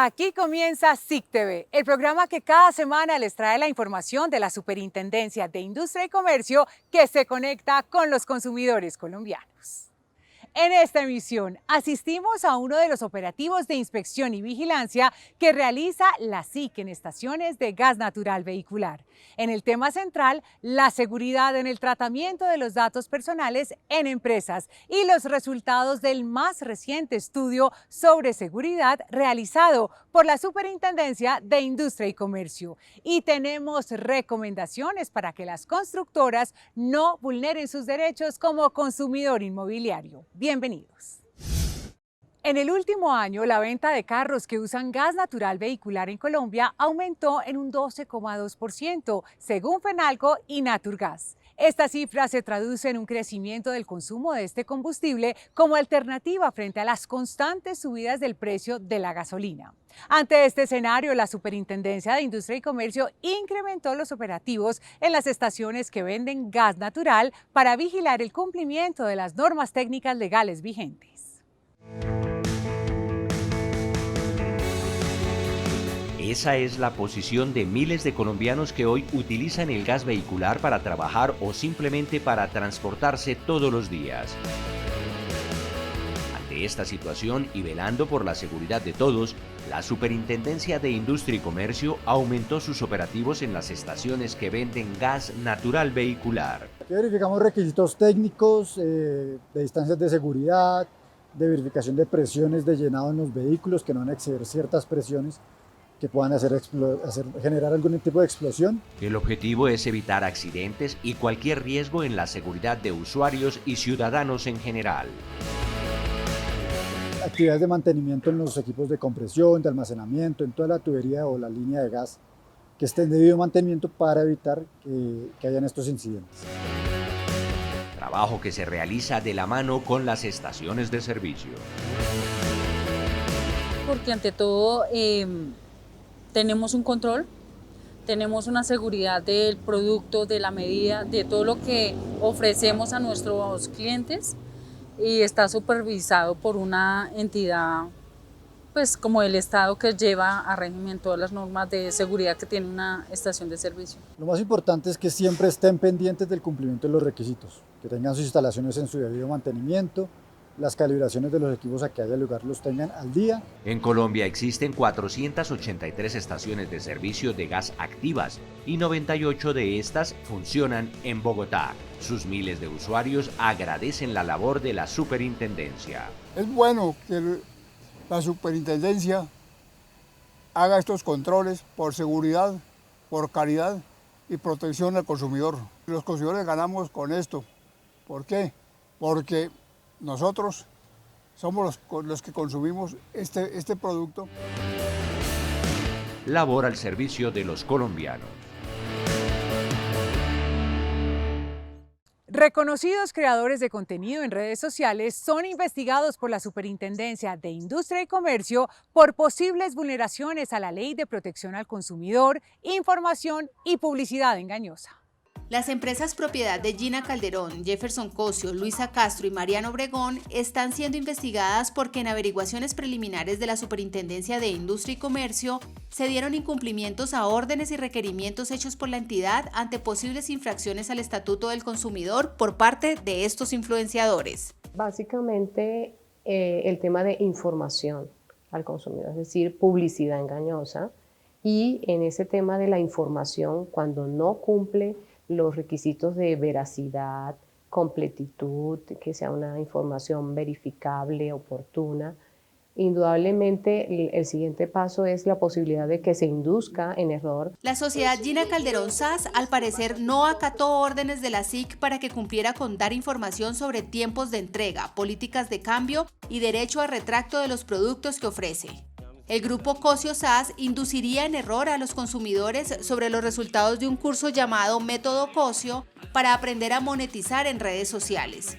Aquí comienza SIC TV, el programa que cada semana les trae la información de la Superintendencia de Industria y Comercio que se conecta con los consumidores colombianos. En esta emisión asistimos a uno de los operativos de inspección y vigilancia que realiza la SIC en estaciones de gas natural vehicular. En el tema central, la seguridad en el tratamiento de los datos personales en empresas y los resultados del más reciente estudio sobre seguridad realizado por la Superintendencia de Industria y Comercio. Y tenemos recomendaciones para que las constructoras no vulneren sus derechos como consumidor inmobiliario. Bienvenidos. En el último año, la venta de carros que usan gas natural vehicular en Colombia aumentó en un 12,2%, según Fenalco y Naturgas. Esta cifra se traduce en un crecimiento del consumo de este combustible como alternativa frente a las constantes subidas del precio de la gasolina. Ante este escenario, la Superintendencia de Industria y Comercio incrementó los operativos en las estaciones que venden gas natural para vigilar el cumplimiento de las normas técnicas legales vigentes. Esa es la posición de miles de colombianos que hoy utilizan el gas vehicular para trabajar o simplemente para transportarse todos los días. Ante esta situación y velando por la seguridad de todos, la Superintendencia de Industria y Comercio aumentó sus operativos en las estaciones que venden gas natural vehicular. Aquí verificamos requisitos técnicos, de distancias de seguridad, de verificación de presiones de llenado en los vehículos que no van a exceder ciertas presiones que puedan generar algún tipo de explosión. El objetivo es evitar accidentes y cualquier riesgo en la seguridad de usuarios y ciudadanos en general. Actividades de mantenimiento en los equipos de compresión, de almacenamiento, en toda la tubería o la línea de gas que esté en debido mantenimiento para evitar que hayan estos incidentes. Trabajo que se realiza de la mano con las estaciones de servicio. Porque ante todo tenemos un control, tenemos una seguridad del producto, de la medida, de todo lo que ofrecemos a nuestros clientes y está supervisado por una entidad pues como el Estado que lleva a régimen todas las normas de seguridad que tiene una estación de servicio. Lo más importante es que siempre estén pendientes del cumplimiento de los requisitos, que tengan sus instalaciones en su debido mantenimiento, las calibraciones de los equipos a que haya lugar los tengan al día. En Colombia existen 483 estaciones de servicio de gas activas y 98 de estas funcionan en Bogotá. Sus miles de usuarios agradecen la labor de la Superintendencia. Es bueno que la Superintendencia haga estos controles por seguridad, por calidad y protección al consumidor. Los consumidores ganamos con esto. ¿Por qué? Porque nosotros somos los que consumimos este producto. Labor al servicio de los colombianos. Reconocidos creadores de contenido en redes sociales son investigados por la Superintendencia de Industria y Comercio por posibles vulneraciones a la Ley de Protección al Consumidor, Información y Publicidad engañosa. Las empresas propiedad de Gina Calderón, Jefferson Cosio, Luisa Castro y Mariano Obregón están siendo investigadas porque en averiguaciones preliminares de la Superintendencia de Industria y Comercio se dieron incumplimientos a órdenes y requerimientos hechos por la entidad ante posibles infracciones al Estatuto del Consumidor por parte de estos influenciadores. Básicamente el tema de información al consumidor, es decir, publicidad engañosa, y en ese tema de la información, cuando no cumple los requisitos de veracidad, completitud, que sea una información verificable, oportuna. Indudablemente el siguiente paso es la posibilidad de que se induzca en error. La sociedad Gina Calderón SAS al parecer no acató órdenes de la SIC para que cumpliera con dar información sobre tiempos de entrega, políticas de cambio y derecho a retracto de los productos que ofrece. El grupo Cosio SAS induciría en error a los consumidores sobre los resultados de un curso llamado Método Cosio para aprender a monetizar en redes sociales.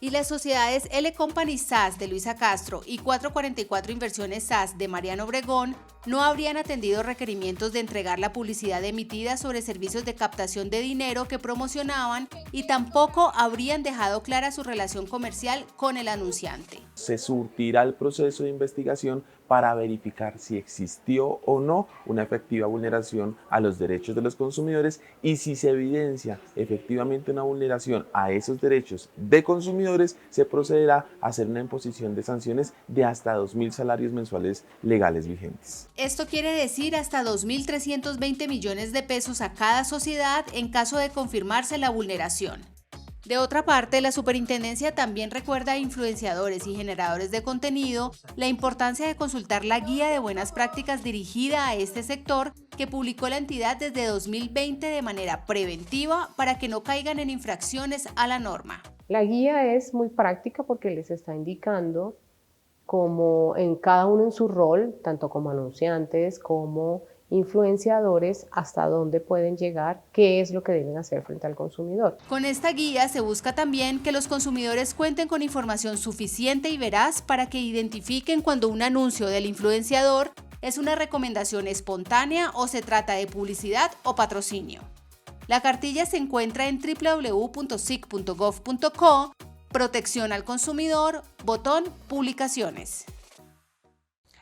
Y las sociedades L Company SAS de Luisa Castro y 444 Inversiones SAS de Mariano Obregón no habrían atendido requerimientos de entregar la publicidad emitida sobre servicios de captación de dinero que promocionaban y tampoco habrían dejado clara su relación comercial con el anunciante. Se surtirá el proceso de investigación para verificar si existió o no una efectiva vulneración a los derechos de los consumidores y si se evidencia efectivamente una vulneración a esos derechos de consumidores, se procederá a hacer una imposición de sanciones de hasta 2.000 salarios mensuales legales vigentes. Esto quiere decir hasta 2.320 millones de pesos a cada sociedad en caso de confirmarse la vulneración. De otra parte, la superintendencia también recuerda a influenciadores y generadores de contenido la importancia de consultar la guía de buenas prácticas dirigida a este sector que publicó la entidad desde 2020 de manera preventiva para que no caigan en infracciones a la norma. La guía es muy práctica porque les está indicando como en cada uno en su rol, tanto como anunciantes como influenciadores, hasta dónde pueden llegar, qué es lo que deben hacer frente al consumidor. Con esta guía se busca también que los consumidores cuenten con información suficiente y veraz para que identifiquen cuando un anuncio del influenciador es una recomendación espontánea o se trata de publicidad o patrocinio. La cartilla se encuentra en www.sic.gov.co, Protección al consumidor, botón Publicaciones.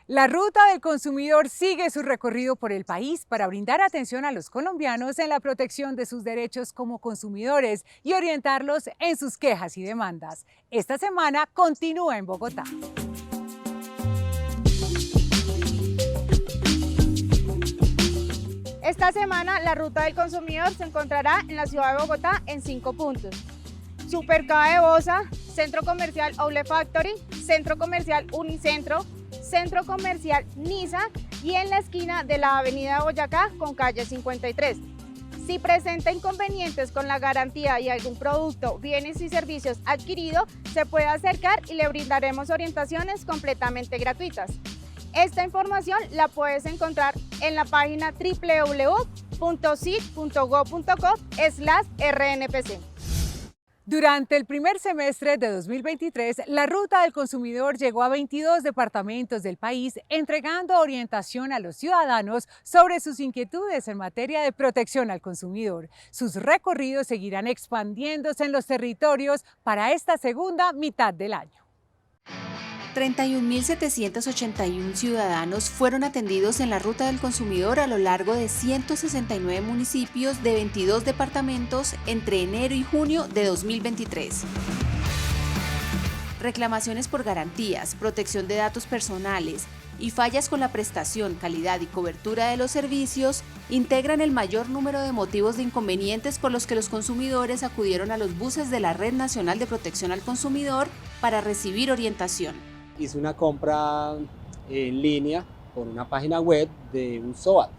La ruta del consumidor sigue su recorrido por el país para brindar atención a los colombianos en la protección de sus derechos como consumidores y orientarlos en sus quejas y demandas. Esta semana continúa en Bogotá. Esta semana la ruta del consumidor se encontrará en la ciudad de Bogotá en 5 puntos. Supercaba de Bosa, Centro Comercial Outlet Factory, Centro Comercial Unicentro, Centro Comercial Niza y en la esquina de la avenida Boyacá con calle 53. Si presenta inconvenientes con la garantía y algún producto, bienes y servicios adquirido, se puede acercar y le brindaremos orientaciones completamente gratuitas. Esta información la puedes encontrar en la página www.sic.gov.co/rnpc. Durante el primer semestre de 2023, la ruta del consumidor llegó a 22 departamentos del país, entregando orientación a los ciudadanos sobre sus inquietudes en materia de protección al consumidor. Sus recorridos seguirán expandiéndose en los territorios para esta segunda mitad del año. 31.781 ciudadanos fueron atendidos en la ruta del consumidor a lo largo de 169 municipios de 22 departamentos entre enero y junio de 2023. Reclamaciones por garantías, protección de datos personales y fallas con la prestación, calidad y cobertura de los servicios integran el mayor número de motivos de inconvenientes por los que los consumidores acudieron a los buses de la Red Nacional de Protección al Consumidor para recibir orientación. Hice una compra en línea por una página web de un SOAT.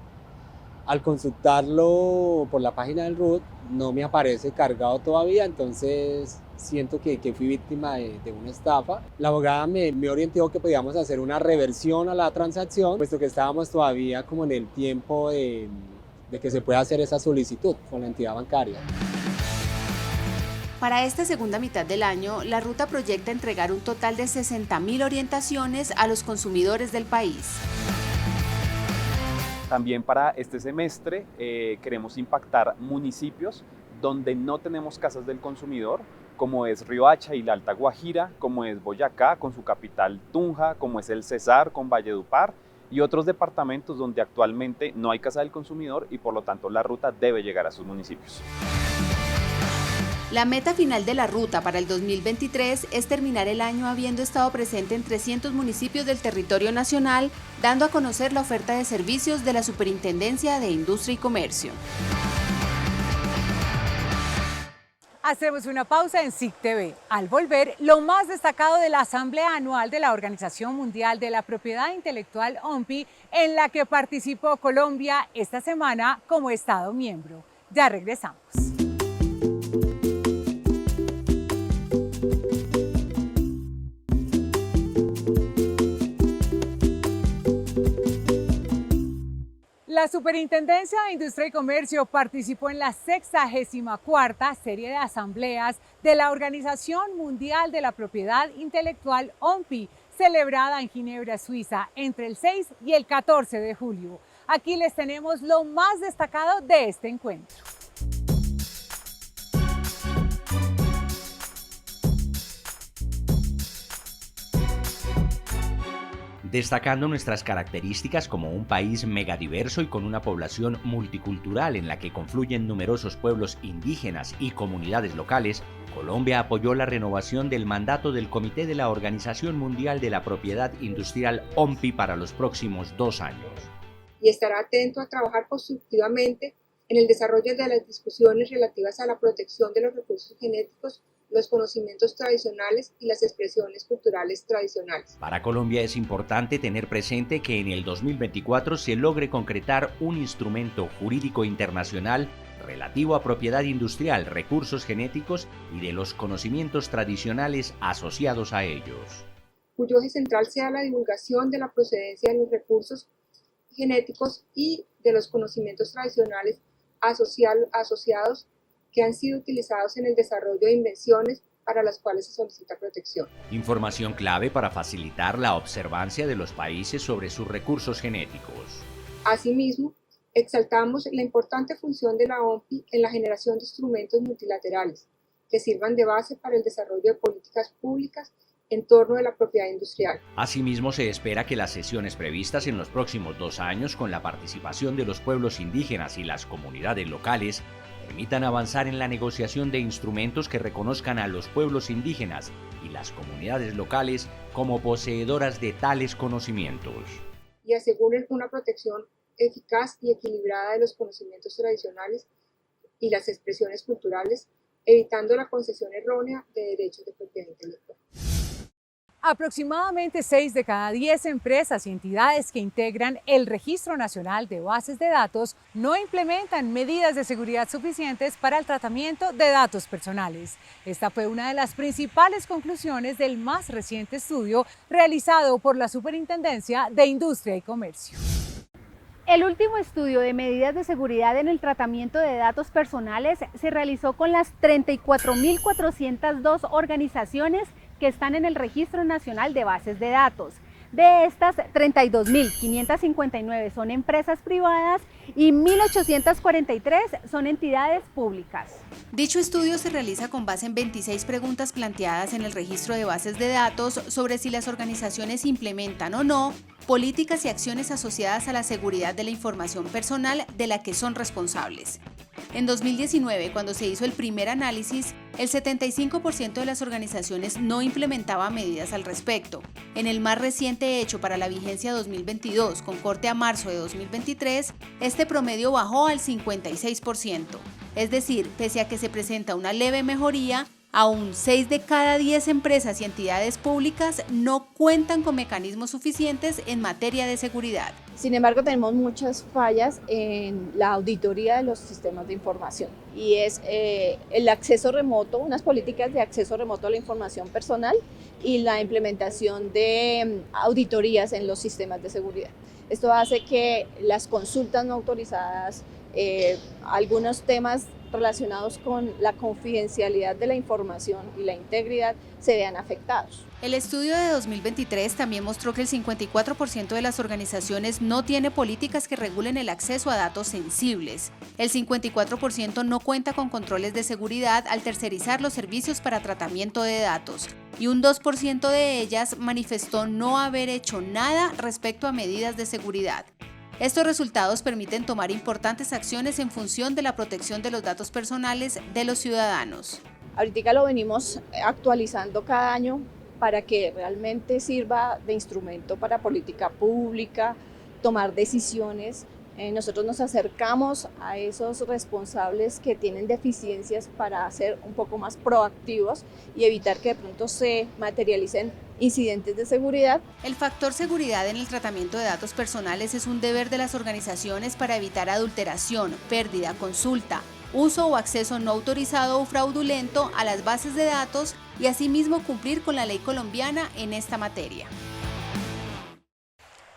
Al consultarlo por la página del RUT no me aparece cargado todavía, entonces siento que fui víctima de una estafa. La abogada me orientó que podíamos hacer una reversión a la transacción, puesto que estábamos todavía como en el tiempo de que se pueda hacer esa solicitud con la entidad bancaria. Para esta segunda mitad del año, la ruta proyecta entregar un total de 60.000 orientaciones a los consumidores del país. También para este semestre queremos impactar municipios donde no tenemos casas del consumidor, como es Riohacha y la Alta Guajira, como es Boyacá con su capital Tunja, como es el Cesar con Valledupar y otros departamentos donde actualmente no hay casa del consumidor y por lo tanto la ruta debe llegar a sus municipios. La meta final de la ruta para el 2023 es terminar el año habiendo estado presente en 300 municipios del territorio nacional, dando a conocer la oferta de servicios de la Superintendencia de Industria y Comercio. Hacemos una pausa en SIC TV. Al volver, lo más destacado de la Asamblea Anual de la Organización Mundial de la Propiedad Intelectual OMPI, en la que participó Colombia esta semana como Estado miembro. Ya regresamos. La Superintendencia de Industria y Comercio participó en la 64ª serie de asambleas de la Organización Mundial de la Propiedad Intelectual OMPI, celebrada en Ginebra, Suiza, entre el 6 y el 14 de julio. Aquí les tenemos lo más destacado de este encuentro. Destacando nuestras características como un país megadiverso y con una población multicultural en la que confluyen numerosos pueblos indígenas y comunidades locales, Colombia apoyó la renovación del mandato del Comité de la Organización Mundial de la Propiedad Industrial OMPI para los próximos 2 años. Y estará atento a trabajar constructivamente en el desarrollo de las discusiones relativas a la protección de los recursos genéticos, los conocimientos tradicionales y las expresiones culturales tradicionales. Para Colombia es importante tener presente que en el 2024 se logre concretar un instrumento jurídico internacional relativo a propiedad industrial, recursos genéticos y de los conocimientos tradicionales asociados a ellos, cuyo eje central sea la divulgación de la procedencia de los recursos genéticos y de los conocimientos tradicionales asociados que han sido utilizados en el desarrollo de invenciones para las cuales se solicita protección. Información clave para facilitar la observancia de los países sobre sus recursos genéticos. Asimismo, exaltamos la importante función de la OMPI en la generación de instrumentos multilaterales que sirvan de base para el desarrollo de políticas públicas en torno de la propiedad industrial. Asimismo, se espera que las sesiones previstas en los próximos 2 años, con la participación de los pueblos indígenas y las comunidades locales, permitan avanzar en la negociación de instrumentos que reconozcan a los pueblos indígenas y las comunidades locales como poseedoras de tales conocimientos. Y aseguren una protección eficaz y equilibrada de los conocimientos tradicionales y las expresiones culturales, evitando la concesión errónea de derechos de propiedad intelectual. Aproximadamente 6 de cada 10 empresas y entidades que integran el Registro Nacional de Bases de Datos no implementan medidas de seguridad suficientes para el tratamiento de datos personales. Esta fue una de las principales conclusiones del más reciente estudio realizado por la Superintendencia de Industria y Comercio. El último estudio de medidas de seguridad en el tratamiento de datos personales se realizó con las 34.402 organizaciones que están en el Registro Nacional de Bases de Datos. De estas, 32.559 son empresas privadas y 1.843 son entidades públicas. Dicho estudio se realiza con base en 26 preguntas planteadas en el registro de bases de datos sobre si las organizaciones implementan o no políticas y acciones asociadas a la seguridad de la información personal de la que son responsables. En 2019, cuando se hizo el primer análisis, el 75% de las organizaciones no implementaba medidas al respecto. En el más reciente hecho para la vigencia 2022, con corte a marzo de 2023, este promedio bajó al 56%. Es decir, pese a que se presenta una leve mejoría, aún 6 de cada 10 empresas y entidades públicas no cuentan con mecanismos suficientes en materia de seguridad. Sin embargo, tenemos muchas fallas en la auditoría de los sistemas de información y es el acceso remoto, unas políticas de acceso remoto a la información personal y la implementación de auditorías en los sistemas de seguridad. Esto hace que las consultas no autorizadas, algunos temas relacionados con la confidencialidad de la información y la integridad se vean afectados. El estudio de 2023 también mostró que el 54% de las organizaciones no tiene políticas que regulen el acceso a datos sensibles. El 54% no cuenta con controles de seguridad al tercerizar los servicios para tratamiento de datos. Y un 2% de ellas manifestó no haber hecho nada respecto a medidas de seguridad. Estos resultados permiten tomar importantes acciones en función de la protección de los datos personales de los ciudadanos. Ahorita lo venimos actualizando cada año para que realmente sirva de instrumento para política pública, tomar decisiones. Nosotros nos acercamos a esos responsables que tienen deficiencias para ser un poco más proactivos y evitar que de pronto se materialicen incidentes de seguridad. El factor seguridad en el tratamiento de datos personales es un deber de las organizaciones para evitar adulteración, pérdida, consulta, uso o acceso no autorizado o fraudulento a las bases de datos y asimismo cumplir con la ley colombiana en esta materia.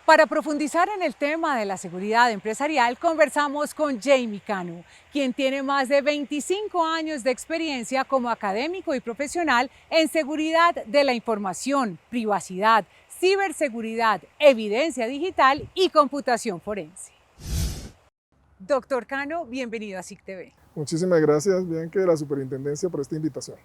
Para profundizar en el tema de la seguridad empresarial, conversamos con Jamie Cano, quien tiene más de 25 años de experiencia como académico y profesional en seguridad de la información, privacidad, ciberseguridad, evidencia digital y computación forense. Doctor Cano, bienvenido a SIC TV. Muchísimas gracias, Bianca, de la Superintendencia, por esta invitación.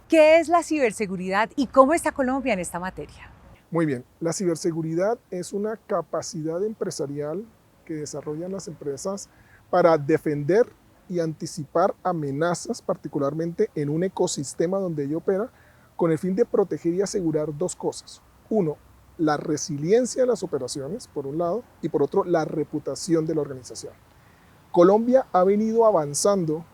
¿Qué es la ciberseguridad y cómo está Colombia en esta materia? Muy bien, la ciberseguridad es una capacidad empresarial que desarrollan las empresas para defender y anticipar amenazas, particularmente en un ecosistema donde ella opera, con el fin de proteger y asegurar dos cosas. Uno, la resiliencia de las operaciones, por un lado, y por otro, la reputación de la organización. Colombia ha venido avanzando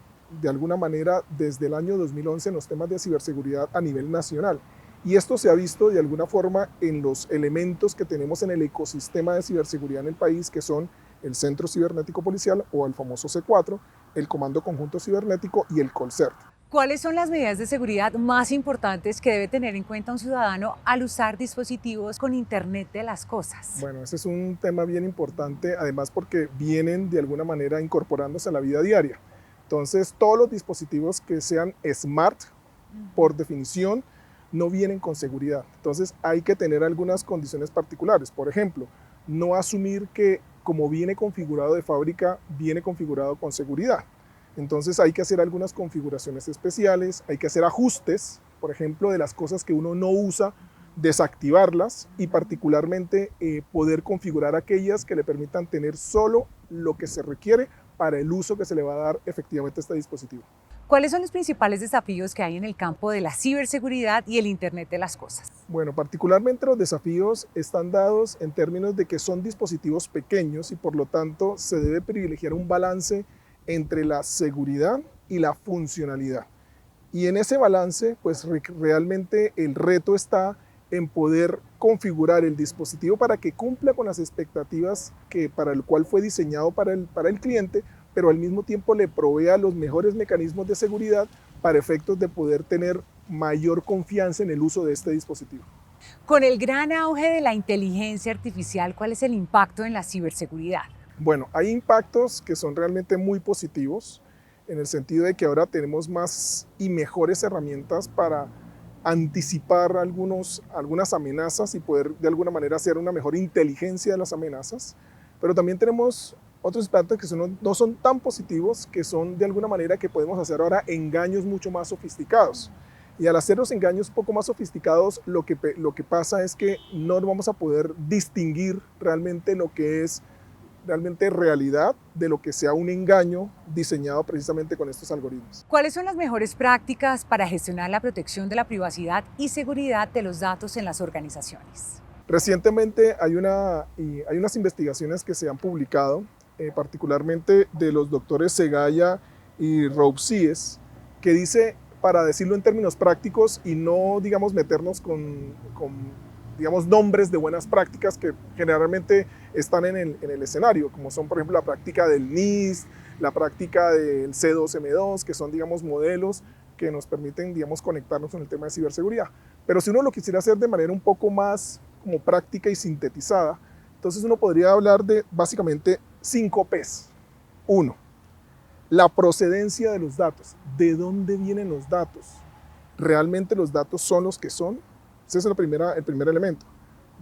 de alguna manera desde el año 2011 en los temas de ciberseguridad a nivel nacional. Y esto se ha visto de alguna forma en los elementos que tenemos en el ecosistema de ciberseguridad en el país, que son el Centro Cibernético Policial o el famoso C4, el Comando Conjunto Cibernético y el Colcert. ¿Cuáles son las medidas de seguridad más importantes que debe tener en cuenta un ciudadano al usar dispositivos con Internet de las cosas? Bueno, ese es un tema bien importante, además porque vienen de alguna manera incorporándose a la vida diaria. Entonces, todos los dispositivos que sean smart, por definición, no vienen con seguridad. Entonces, hay que tener algunas condiciones particulares. Por ejemplo, no asumir que como viene configurado de fábrica, viene configurado con seguridad. Entonces hay que hacer algunas configuraciones especiales, hay que hacer ajustes, por ejemplo, de las cosas que uno no usa, desactivarlas y particularmente poder configurar aquellas que le permitan tener solo lo que se requiere para el uso que se le va a dar efectivamente a este dispositivo. ¿Cuáles son los principales desafíos que hay en el campo de la ciberseguridad y el Internet de las cosas? Bueno, particularmente los desafíos están dados en términos de que son dispositivos pequeños y por lo tanto se debe privilegiar un balance entre la seguridad y la funcionalidad. Y en ese balance, pues realmente el reto está en poder configurar el dispositivo para que cumpla con las expectativas para el cual fue diseñado para el cliente, pero al mismo tiempo le provea los mejores mecanismos de seguridad para efectos de poder tener mayor confianza en el uso de este dispositivo. Con el gran auge de la inteligencia artificial, ¿cuál es el impacto en la ciberseguridad? Bueno, hay impactos que son realmente muy positivos, en el sentido de que ahora tenemos más y mejores herramientas para anticipar algunas amenazas y poder de alguna manera hacer una mejor inteligencia de las amenazas, pero también tenemos otros impactos que no son tan positivos, que son de alguna manera que podemos hacer ahora engaños mucho más sofisticados. Y al hacer los engaños un poco más sofisticados, lo que pasa es que no vamos a poder distinguir realmente lo que es realmente realidad de lo que sea un engaño diseñado precisamente con estos algoritmos. ¿Cuáles son las mejores prácticas para gestionar la protección de la privacidad y seguridad de los datos en las organizaciones? Recientemente hay unas investigaciones que se han publicado, particularmente de los doctores Segaya y Roubsies, que dice, para decirlo en términos prácticos y no, digamos, meternos con digamos, nombres de buenas prácticas que generalmente están en el escenario, como son, por ejemplo, la práctica del NIST, la práctica del C2M2, que son, digamos, modelos que nos permiten, digamos, conectarnos con el tema de ciberseguridad. Pero si uno lo quisiera hacer de manera un poco más como práctica y sintetizada, entonces uno podría hablar de, básicamente, 5 P's. 1. La procedencia de los datos. ¿De dónde vienen los datos? ¿Realmente los datos son los que son? Ese es el primer elemento.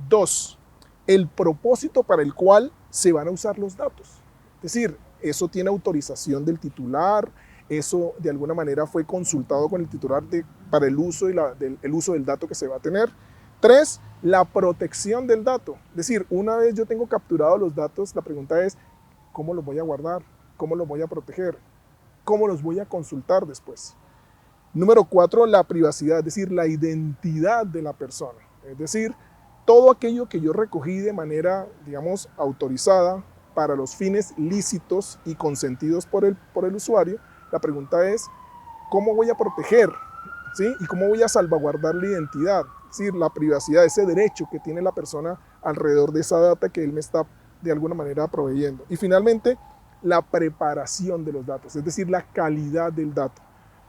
2. El propósito para el cual se van a usar los datos. Es decir, eso tiene autorización del titular, eso de alguna manera fue consultado con el titular para el uso del dato que se va a tener. 3. La protección del dato. Es decir, una vez yo tengo capturados los datos, la pregunta es, ¿cómo los voy a guardar? ¿Cómo los voy a proteger? ¿Cómo los voy a consultar después? Número 4, la privacidad, es decir, la identidad de la persona. Es decir, todo aquello que yo recogí de manera, digamos, autorizada para los fines lícitos y consentidos por el usuario, la pregunta es, ¿cómo voy a proteger? ¿Sí? ¿Y cómo voy a salvaguardar la identidad? Es decir, la privacidad, ese derecho que tiene la persona alrededor de esa data que él me está de alguna manera proveyendo. Y finalmente, la preparación de los datos, es decir, la calidad del dato.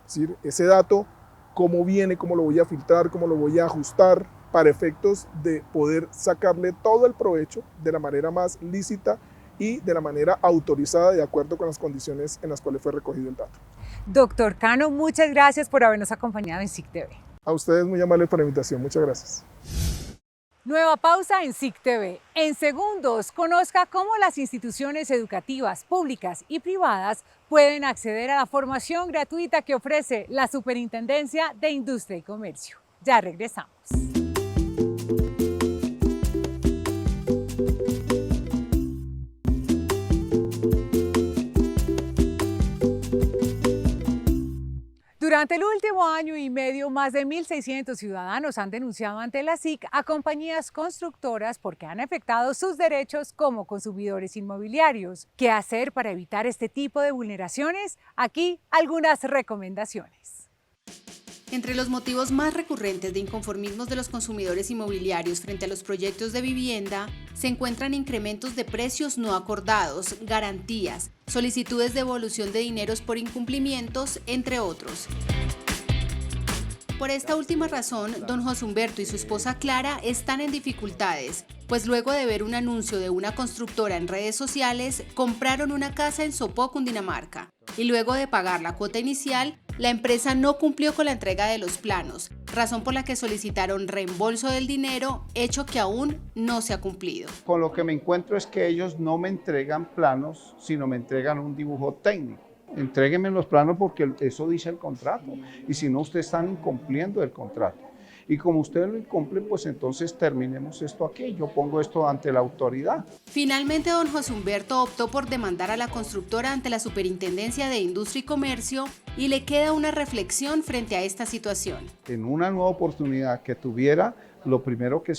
Es decir, ese dato, cómo viene, cómo lo voy a filtrar, cómo lo voy a ajustar para efectos de poder sacarle todo el provecho de la manera más lícita y de la manera autorizada de acuerdo con las condiciones en las cuales fue recogido el dato. Doctor Cano, muchas gracias por habernos acompañado en SIC TV. A ustedes muy amables por la invitación, muchas gracias. Nueva pausa en SIC TV. En segundos, conozca cómo las instituciones educativas públicas y privadas pueden acceder a la formación gratuita que ofrece la Superintendencia de Industria y Comercio. Ya regresamos. Durante el último año y medio, más de 1.600 ciudadanos han denunciado ante la SIC a compañías constructoras porque han afectado sus derechos como consumidores inmobiliarios. ¿Qué hacer para evitar este tipo de vulneraciones? Aquí algunas recomendaciones. Entre los motivos más recurrentes de inconformismos de los consumidores inmobiliarios frente a los proyectos de vivienda se encuentran incrementos de precios no acordados, garantías, solicitudes de devolución de dineros por incumplimientos, entre otros. Por esta última razón, don José Humberto y su esposa Clara están en dificultades, pues luego de ver un anuncio de una constructora en redes sociales, compraron una casa en Sopó, Cundinamarca, y luego de pagar la cuota inicial, la empresa no cumplió con la entrega de los planos, razón por la que solicitaron reembolso del dinero, hecho que aún no se ha cumplido. Con lo que me encuentro es que ellos no me entregan planos, sino me entregan un dibujo técnico. Entréguenme los planos porque eso dice el contrato, y si no, ustedes están incumpliendo el contrato. Y como ustedes lo incumplen, pues entonces terminemos esto aquí, yo pongo esto ante la autoridad. Finalmente, don José Humberto optó por demandar a la constructora ante la Superintendencia de Industria y Comercio y le queda una reflexión frente a esta situación. En una nueva oportunidad que tuviera, lo primero que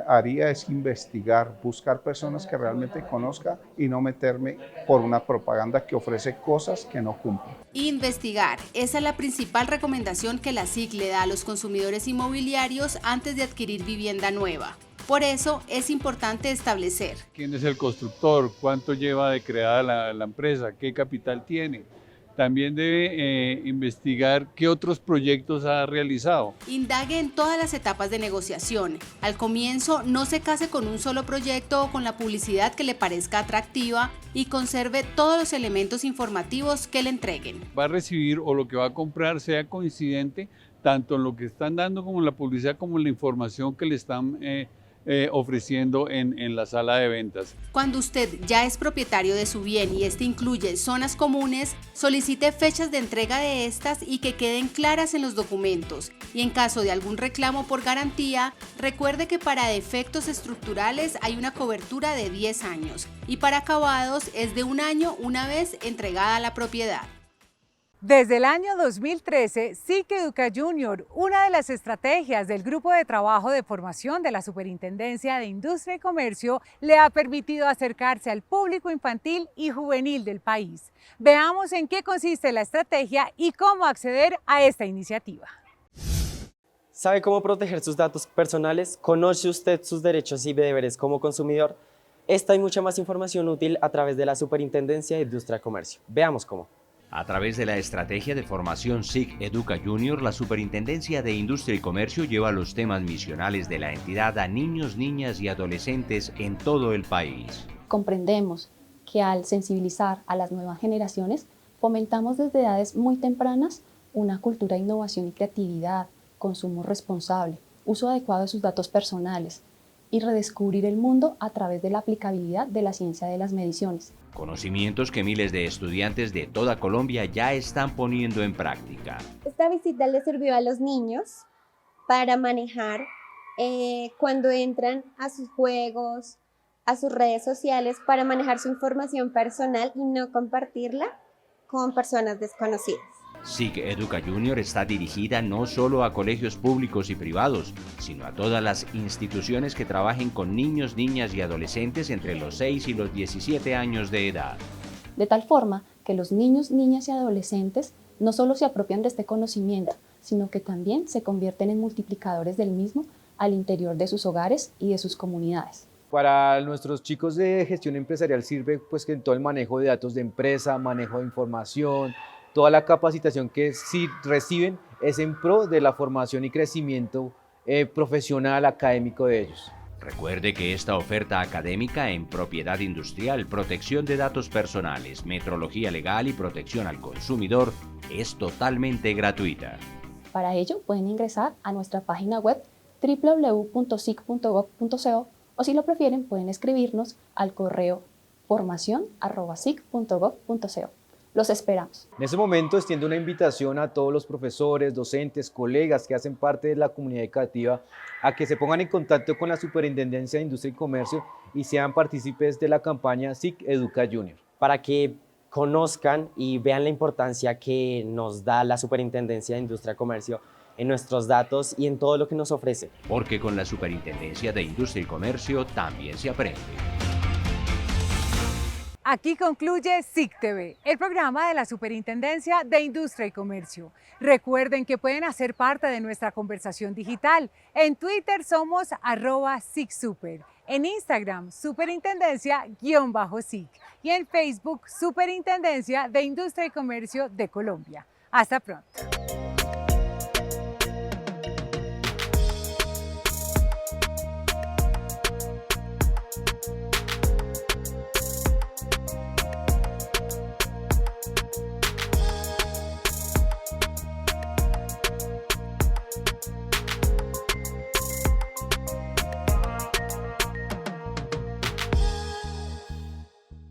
haría es investigar, buscar personas que realmente conozcan y no meterme por una propaganda que ofrece cosas que no cumplen. Investigar, esa es la principal recomendación que la SIC le da a los consumidores inmobiliarios antes de adquirir vivienda nueva. Por eso es importante establecer quién es el constructor, cuánto lleva de creada la empresa, qué capital tiene. También debe investigar qué otros proyectos ha realizado. Indague en todas las etapas de negociación. Al comienzo, no se case con un solo proyecto o con la publicidad que le parezca atractiva y conserve todos los elementos informativos que le entreguen. Va a recibir o lo que va a comprar sea coincidente tanto en lo que están dando como en la publicidad como en la información que le están ofreciendo en la sala de ventas. Cuando usted ya es propietario de su bien y este incluye zonas comunes, solicite fechas de entrega de estas y que queden claras en los documentos. Y en caso de algún reclamo por garantía, recuerde que para defectos estructurales hay una cobertura de 10 años y para acabados es de 1 año una vez entregada la propiedad. Desde el año 2013, SIC Educa Junior, una de las estrategias del Grupo de Trabajo de Formación de la Superintendencia de Industria y Comercio, le ha permitido acercarse al público infantil y juvenil del país. Veamos en qué consiste la estrategia y cómo acceder a esta iniciativa. ¿Sabe cómo proteger sus datos personales? ¿Conoce usted sus derechos y deberes como consumidor? Esta y mucha más información útil a través de la Superintendencia de Industria y Comercio. Veamos cómo. A través de la estrategia de formación SIC Educa Junior, la Superintendencia de Industria y Comercio lleva los temas misionales de la entidad a niños, niñas y adolescentes en todo el país. Comprendemos que al sensibilizar a las nuevas generaciones, fomentamos desde edades muy tempranas una cultura de innovación y creatividad, consumo responsable, uso adecuado de sus datos personales y redescubrir el mundo a través de la aplicabilidad de la ciencia de las mediciones. Conocimientos que miles de estudiantes de toda Colombia ya están poniendo en práctica. Esta visita le sirvió a los niños para manejar cuando entran a sus juegos, a sus redes sociales, para manejar su información personal y no compartirla con personas desconocidas. SIC Educa Junior está dirigida no solo a colegios públicos y privados, sino a todas las instituciones que trabajen con niños, niñas y adolescentes entre los 6 y los 17 años de edad. De tal forma que los niños, niñas y adolescentes no solo se apropian de este conocimiento, sino que también se convierten en multiplicadores del mismo al interior de sus hogares y de sus comunidades. Para nuestros chicos de gestión empresarial sirve pues que en todo el manejo de datos de empresa, manejo de información, toda la capacitación que sí reciben es en pro de la formación y crecimiento profesional académico de ellos. Recuerde que esta oferta académica en propiedad industrial, protección de datos personales, metrología legal y protección al consumidor es totalmente gratuita. Para ello pueden ingresar a nuestra página web www.sic.gov.co o si lo prefieren pueden escribirnos al correo formacion@sic.gov.co. Los esperamos. En este momento extiendo una invitación a todos los profesores, docentes, colegas que hacen parte de la comunidad educativa a que se pongan en contacto con la Superintendencia de Industria y Comercio y sean partícipes de la campaña SIC Educa Junior. Para que conozcan y vean la importancia que nos da la Superintendencia de Industria y Comercio en nuestros datos y en todo lo que nos ofrece. Porque con la Superintendencia de Industria y Comercio también se aprende. Aquí concluye SIC TV, el programa de la Superintendencia de Industria y Comercio. Recuerden que pueden hacer parte de nuestra conversación digital. En Twitter somos @SICSuper, en Instagram Superintendencia_SIC y en Facebook Superintendencia de Industria y Comercio de Colombia. Hasta pronto.